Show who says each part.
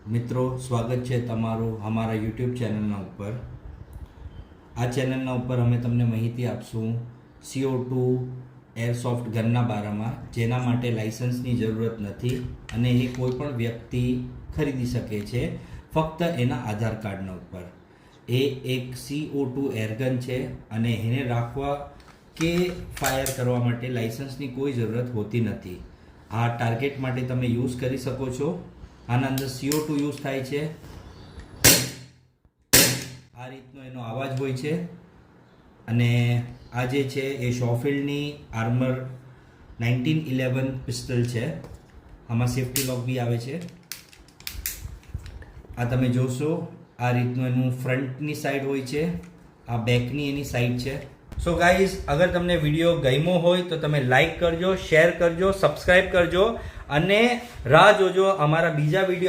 Speaker 1: મિત્રો, સ્વાગત છે તમારું અમારા યુટ્યુબ ચેનલના ઉપર. આ ચેનલના ઉપર અમે તમને માહિતી આપશું CO2 એરસોફ્ટ ગનના બારામાં, જેના માટે લાઇસન્સની જરૂરત નથી અને એ કોઈ પણ વ્યક્તિ ખરીદી શકે છે ફક્ત એના આધાર કાર્ડના ઉપર. એ એક CO2 એરગન છે અને એને રાખવા કે ફાયર કરવા માટે લાઇસન્સની કોઈ જરૂરત હોતી નથી. આ ટાર્ગેટ માટે તમે યુઝ કરી શકો છો. આના અંદર CO2 યુઝ થાય છે. આ રીતનો એનો અવાજ હોય છે અને આ જે છે એ શોફિલ્ડની આર્મર 1911 પિસ્ટલ છે. આમાં સેફ્ટી લોક બી આવે છે. આ તમે જોશો આ રીતનું એનું ફ્રન્ટની સાઈડ હોય છે, આ બેકની એની સાઈડ છે. સો ગાઈઝ, અગર તમને વિડીયો ગમ્યો હોય તો તમે લાઈક કરજો, શેર કરજો, સબસ્ક્રાઈબ કરજો અને રાહ જોજો અમારા બીજા વિડીયો